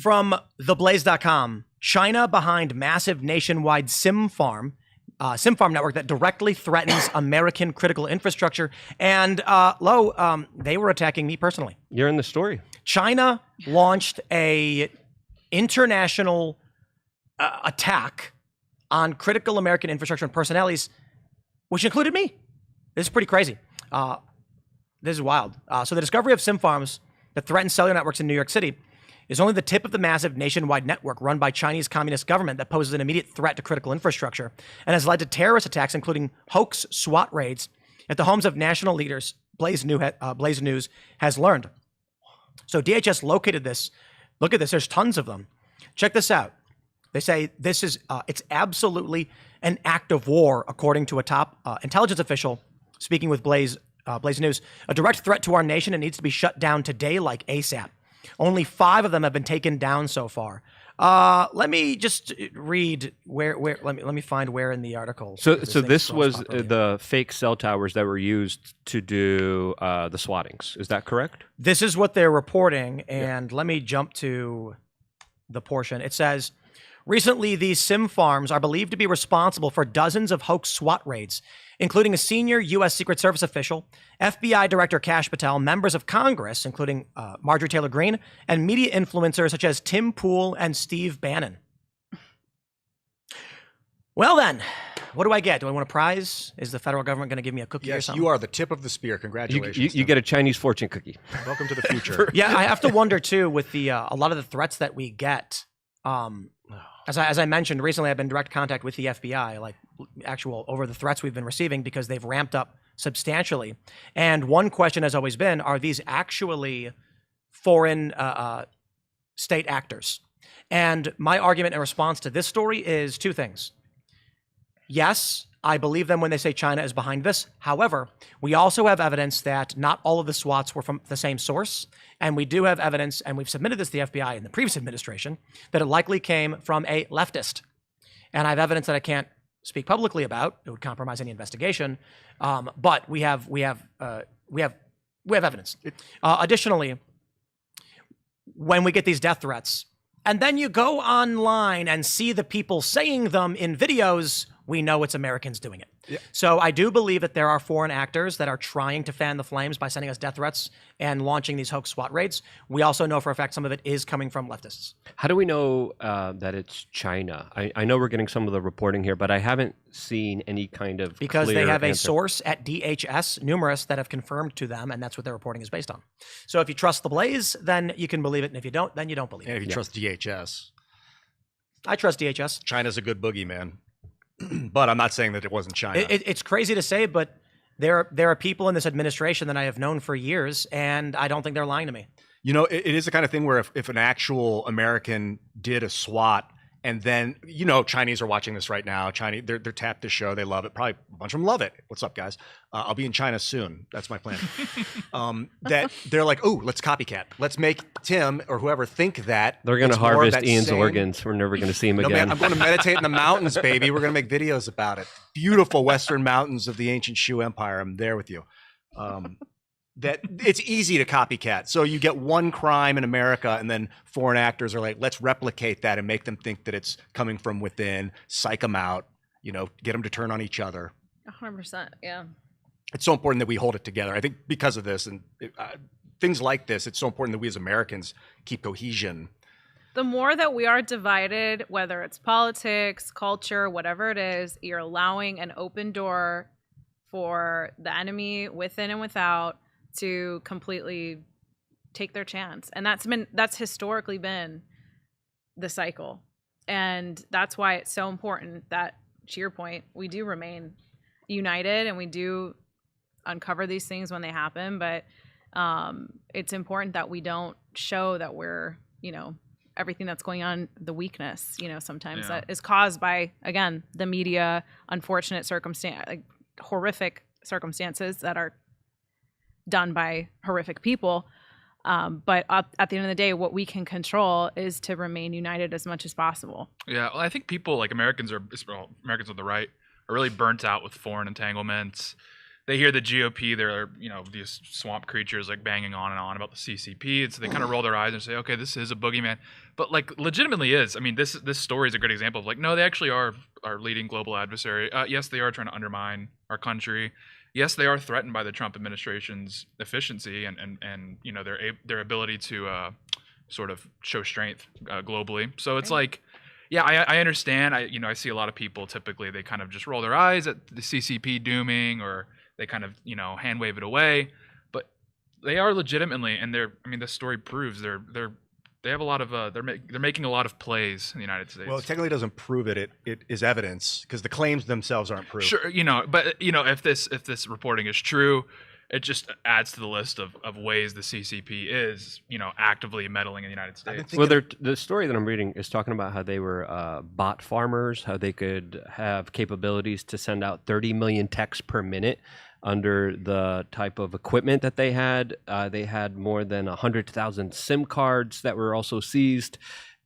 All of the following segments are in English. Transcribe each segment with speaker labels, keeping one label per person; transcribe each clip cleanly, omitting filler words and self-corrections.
Speaker 1: From theblaze.com, China behind massive nationwide SIM farm network that directly threatens American critical infrastructure. And they were attacking me personally.
Speaker 2: You're in the story. China
Speaker 1: launched a international attack on critical American infrastructure and personalities, which included me. This is pretty crazy. This is wild. So the discovery of SIM farms that threaten cellular networks in New York City is only the tip of the massive nationwide network run by Chinese Communist government that poses an immediate threat to critical infrastructure and has led to terrorist attacks, including hoax SWAT raids at the homes of national leaders, Blaze News has learned. So DHS located this. Look at this. There's tons of them. Check this out. They say this is it's absolutely an act of war, according to a top intelligence official speaking with Blaze News. A direct threat to our nation. It needs to be shut down today, like ASAP. Only 5 of them have been taken down so far. Let me just read where let me find where in the article.
Speaker 2: So this was the fake cell towers that were used to do the swattings. Is that correct?
Speaker 1: This is what they're reporting, and let me jump to the portion. It says, recently these SIM farms are believed to be responsible for dozens of hoax SWAT raids, including a senior U.S. Secret Service official, FBI Director Kash Patel, members of Congress, including Marjorie Taylor Greene, and media influencers such as Tim Pool and Steve Bannon. Well then, what do I get? Do I win a prize? Is the federal government going to give me a cookie or something?
Speaker 3: Yes, you are the tip of the spear. Congratulations.
Speaker 2: You get a Chinese fortune cookie.
Speaker 3: Welcome to the future.
Speaker 1: Yeah, I have to wonder too with the a lot of the threats that we get. As I mentioned recently, I've been in direct contact with the FBI, like over the threats we've been receiving because they've ramped up substantially. And one question has always been, are these actually foreign state actors? And my argument in response to this story is 2 things. Yes, I believe them when they say China is behind this. However, we also have evidence that not all of the SWATs were from the same source. And we do have evidence, and we've submitted this to the FBI in the previous administration, that it likely came from a leftist. And I have evidence that I can't speak publicly about. It would compromise any investigation. But we have evidence. Additionally, when we get these death threats, and then you go online and see the people saying them in videos, we know it's Americans doing it. Yeah. So I do believe that there are foreign actors that are trying to fan the flames by sending us death threats and launching these hoax SWAT raids. We also know for a fact some of it is coming from leftists.
Speaker 2: How do we know that it's China? I know we're getting some of the reporting here, but I haven't seen any kind of
Speaker 1: because they have
Speaker 2: answer.
Speaker 1: A source at DHS, numerous, that have confirmed to them, and that's what their reporting is based on. So if you trust the Blaze, then you can believe it, and if you don't, then you don't believe it.
Speaker 3: And if you trust DHS.
Speaker 1: I trust DHS.
Speaker 3: China's a good boogeyman. But I'm not saying that it wasn't China.
Speaker 1: It's crazy to say, but there are people in this administration that I have known for years, and I don't think they're lying to me.
Speaker 3: You know, it is the kind of thing where if an actual American did a SWAT, and then, you know, Chinese are watching this right now. They're tapped this show. They love it. Probably a bunch of them love it. What's up, guys? I'll be in China soon. That's my plan. That they're like, oh, let's copycat. Let's make Tim or whoever think that.
Speaker 2: They're going to harvest Ian's organs. We're never going to see him again.
Speaker 3: Man, I'm going to meditate in the mountains, baby. We're going to make videos about it. Beautiful western mountains of the ancient Shu Empire. I'm there with you. That it's easy to copycat. So you get one crime in America and then foreign actors are like, let's replicate that and make them think that it's coming from within, psych them out, you know, get them to turn on each other.
Speaker 4: 100%, yeah.
Speaker 3: It's so important that we hold it together. I think because of this and things like this, it's so important that we as Americans keep cohesion.
Speaker 4: The more that we are divided, whether it's politics, culture, whatever it is, you're allowing an open door for the enemy within and without to completely take their chance. And that's historically been the cycle. And that's why it's so important that, to your point, we do remain united and we do uncover these things when they happen. But it's important that we don't show that we're, you know, everything that's going on, the weakness, you know, sometimes that is caused by, again, the media, unfortunate circumstance, like horrific circumstances that are done by horrific people. But at the end of the day, what we can control is to remain united as much as possible.
Speaker 5: Yeah, well, I think people like Americans on the right are really burnt out with foreign entanglements. they hear the GOP, they're, these swamp creatures like banging on and on about the CCP. And so they kind of roll their eyes and say, okay, this is a boogeyman. But like legitimately is. I mean, this story is a great example of like, no, they actually are our leading global adversary. Yes, they are trying to undermine our country. Yes, they are threatened by the Trump administration's efficiency and their ability to sort of show strength globally. So it's like, yeah, I understand. I see a lot of people typically they kind of just roll their eyes at the CCP dooming, or they kind of hand wave it away, but they are legitimately, and this story proves they have a lot of they're making a lot of plays in the United States.
Speaker 3: Well, it technically doesn't prove it. It is evidence because the claims themselves aren't proved.
Speaker 5: Sure, but if this reporting is true, it just adds to the list of ways the CCP is actively meddling in the United States.
Speaker 2: Well, the story that I'm reading is talking about how they were bot farmers, how they could have capabilities to send out 30 million texts per minute under the type of equipment that they had. They had more than 100,000 SIM cards that were also seized.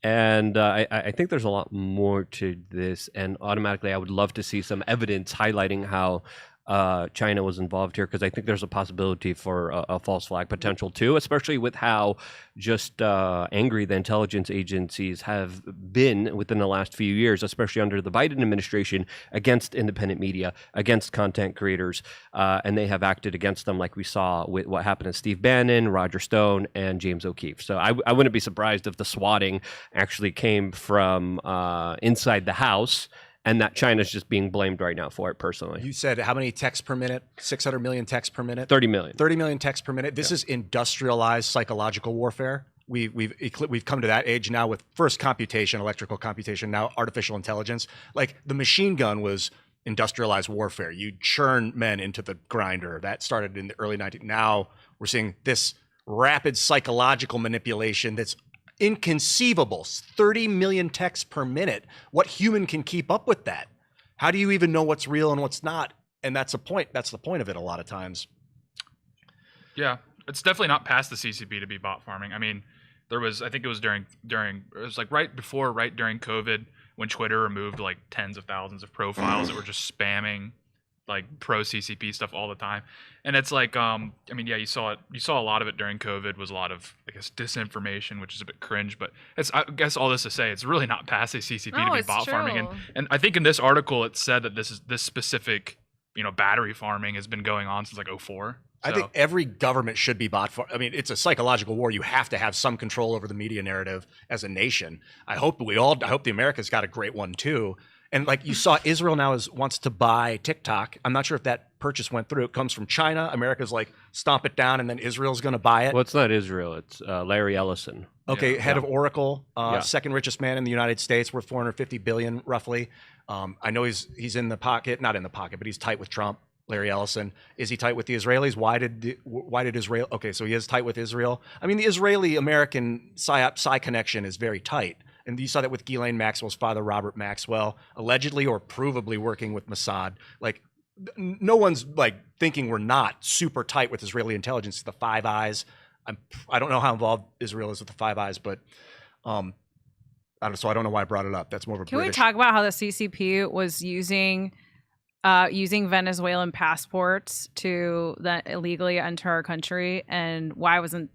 Speaker 2: And I think there's a lot more to this. And automatically, I would love to see some evidence highlighting how China was involved here, because I think there's a possibility for a false flag potential too, especially with how just angry the intelligence agencies have been within the last few years, especially under the Biden administration, against independent media, against content creators, and they have acted against them like we saw with what happened to Steve Bannon, Roger Stone, and James O'Keefe. So I wouldn't be surprised if the swatting actually came from inside the House, and that China's just being blamed right now for it personally.
Speaker 3: You said how many texts per minute? 600 million texts per minute?
Speaker 2: 30 million.
Speaker 3: 30 million texts per minute. This is industrialized psychological warfare. We've come to that age now with first computation, electrical computation, now artificial intelligence. Like the machine gun was industrialized warfare. You churn men into the grinder. That started in the early 1900s. Now we're seeing this rapid psychological manipulation that's inconceivable. 30 million texts per minute. What human can keep up with that? How do you even know what's real and what's not? And that's the point. That's the point of it a lot of times.
Speaker 5: Yeah, it's definitely not past the CCP to be bot farming. I mean, I think it was during it was like right during COVID, when Twitter removed like tens of thousands of profiles that were just spamming like pro CCP stuff all the time. And it's like, you saw a lot of it during COVID. Was a lot of, I guess, disinformation, which is a bit cringe, but I guess all this to say, it's really not past the CCP to be bot farming. And I think in this article, it said that this specific, battery farming has been going on since like 2004.
Speaker 3: I think every government should be bot farming. I mean, it's a psychological war. You have to have some control over the media narrative as a nation. I hope the Americas got a great one too. And like you saw, Israel now wants to buy TikTok. I'm not sure if that purchase went through. It comes from China. America's like, stomp it down, and then Israel's going to buy it.
Speaker 2: Well, it's not Israel. It's Larry Ellison.
Speaker 3: Okay, head of Oracle, second richest man in the United States, worth $450 billion roughly. I know he's in the pocket, not in the pocket, but he's tight with Trump. Larry Ellison. Is he tight with the Israelis? Why did Israel? Okay, so he is tight with Israel. I mean, the Israeli-American PSY connection is very tight. And you saw that with Ghislaine Maxwell's father, Robert Maxwell, allegedly or provably working with Mossad. Like, no one's like thinking we're not super tight with Israeli intelligence. The Five Eyes. I don't know how involved Israel is with the Five Eyes, but so I don't know why I brought it up. That's more of a
Speaker 4: Can
Speaker 3: British.
Speaker 4: we talk about how the CCP was using Venezuelan passports to illegally enter our country, and why wasn't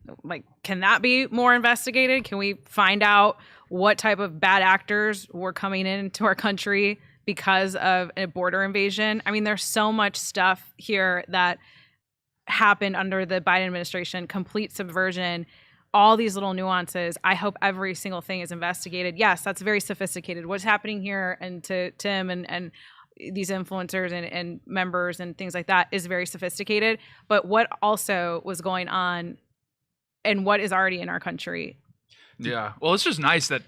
Speaker 4: can that be more investigated? Can we find out what type of bad actors were coming into our country because of a border invasion? I mean, there's so much stuff here that happened under the Biden administration, complete subversion, all these little nuances. I hope every single thing is investigated. Yes, that's very sophisticated. What's happening here, and to Tim and these influencers and members and things like that, is very sophisticated. But what also was going on and what is already in our country?
Speaker 5: Yeah. Well, it's just nice that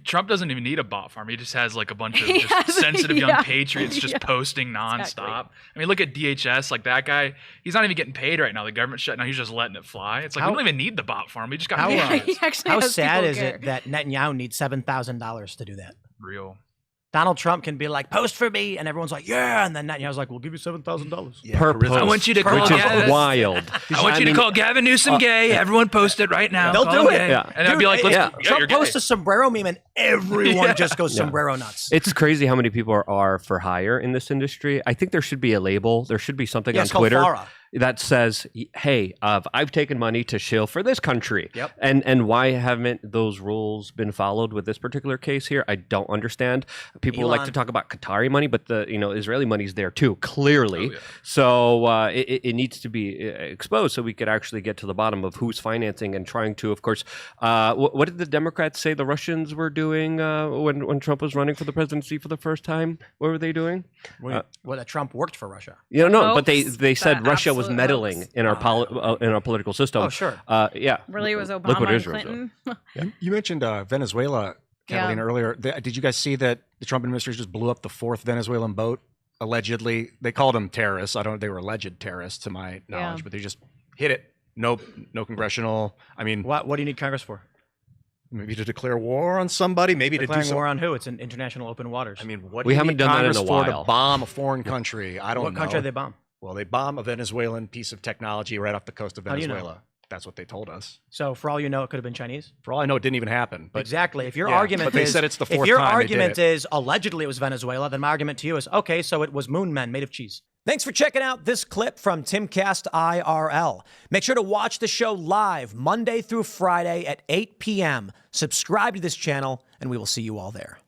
Speaker 5: Trump doesn't even need a bot farm. He just has like a bunch of just sensitive young patriots just posting nonstop. Exactly. I mean, look at DHS, like that guy. He's not even getting paid right now. The government's shutting down. He's just letting it fly. It's like, we don't even need the bot farm. We just got
Speaker 1: how sad is it that Netanyahu needs $7,000 to do that?
Speaker 5: Real.
Speaker 1: Donald Trump can be like, post for me, and everyone's like, yeah, and then Netanyahu's like, we'll give you $7,000.
Speaker 3: Yeah,
Speaker 2: Per
Speaker 3: charisma.
Speaker 2: post.
Speaker 5: I want you to call
Speaker 2: Which is
Speaker 5: Gavin.
Speaker 2: wild.
Speaker 5: I want you to call Gavin Newsom gay. Everyone post it right now.
Speaker 1: They'll
Speaker 5: Call
Speaker 1: do
Speaker 5: him
Speaker 1: it.
Speaker 5: gay.
Speaker 2: Yeah.
Speaker 5: And I'd be like, let's,
Speaker 2: Yeah.
Speaker 5: yeah,
Speaker 1: Trump
Speaker 5: you're gay.
Speaker 1: posts a sombrero meme, and everyone just goes sombrero nuts.
Speaker 2: It's crazy how many people are for hire in this industry. I think there should be a label. There should be something
Speaker 1: Yeah,
Speaker 2: on
Speaker 1: it's called
Speaker 2: Twitter
Speaker 1: FARA.
Speaker 2: that says, "Hey, I've taken money to shill for this country."
Speaker 1: Yep.
Speaker 2: And why haven't those rules been followed with this particular case here? I don't understand. People like
Speaker 1: Elon.
Speaker 2: to talk about Qatari money, but the Israeli money's there too, clearly.
Speaker 5: Oh, yeah.
Speaker 2: So it needs to be exposed so we could actually get to the bottom of who's financing and trying to, of course. What did the Democrats say the Russians were doing when Trump was running for the presidency for the first time? What were they doing?
Speaker 1: Well, that Trump worked for Russia.
Speaker 2: No, but
Speaker 4: Hoax.
Speaker 2: they said
Speaker 4: That
Speaker 2: Russia was
Speaker 4: absolute
Speaker 2: meddling
Speaker 4: hoax.
Speaker 2: in our political system.
Speaker 1: Oh, sure.
Speaker 2: Yeah.
Speaker 4: Really, it was
Speaker 2: Look what
Speaker 4: Obama and
Speaker 2: Israel's doing.
Speaker 4: Clinton.
Speaker 3: You mentioned Venezuela, Catalina, earlier. Did you guys see that the Trump administration just blew up the 4th Venezuelan boat? Allegedly, they called them terrorists. They were alleged terrorists to my knowledge,
Speaker 4: Yeah.
Speaker 3: but they just hit it. No congressional. I mean,
Speaker 1: What do you need Congress for?
Speaker 3: maybe to declare war on somebody. Maybe to do
Speaker 1: Declaring
Speaker 3: some,
Speaker 1: war on who? It's in international open waters.
Speaker 3: I mean, what
Speaker 2: We
Speaker 3: do you
Speaker 2: haven't
Speaker 3: need
Speaker 2: done that in
Speaker 3: Congress
Speaker 2: a
Speaker 3: for
Speaker 2: while.
Speaker 3: to bomb a foreign country? I don't
Speaker 1: what
Speaker 3: know.
Speaker 1: country did they bomb?
Speaker 3: Well, they bomb a Venezuelan piece of technology right off the coast of
Speaker 1: How do you know?
Speaker 3: Venezuela. That's what they told us.
Speaker 1: So for all you know, it could have been Chinese.
Speaker 3: For all I know, it didn't even happen. But
Speaker 1: Exactly. If your
Speaker 3: Yeah,
Speaker 1: argument
Speaker 3: but they
Speaker 1: is
Speaker 3: said it's the
Speaker 1: if
Speaker 3: fourth
Speaker 1: your
Speaker 3: time they did
Speaker 1: argument
Speaker 3: it.
Speaker 1: is allegedly it was Venezuela, then my argument to you is okay, so it was moon men made of cheese.
Speaker 6: Thanks for checking out this clip from Timcast IRL. Make sure to watch the show live Monday through Friday at 8 p.m. Subscribe to this channel, and we will see you all there.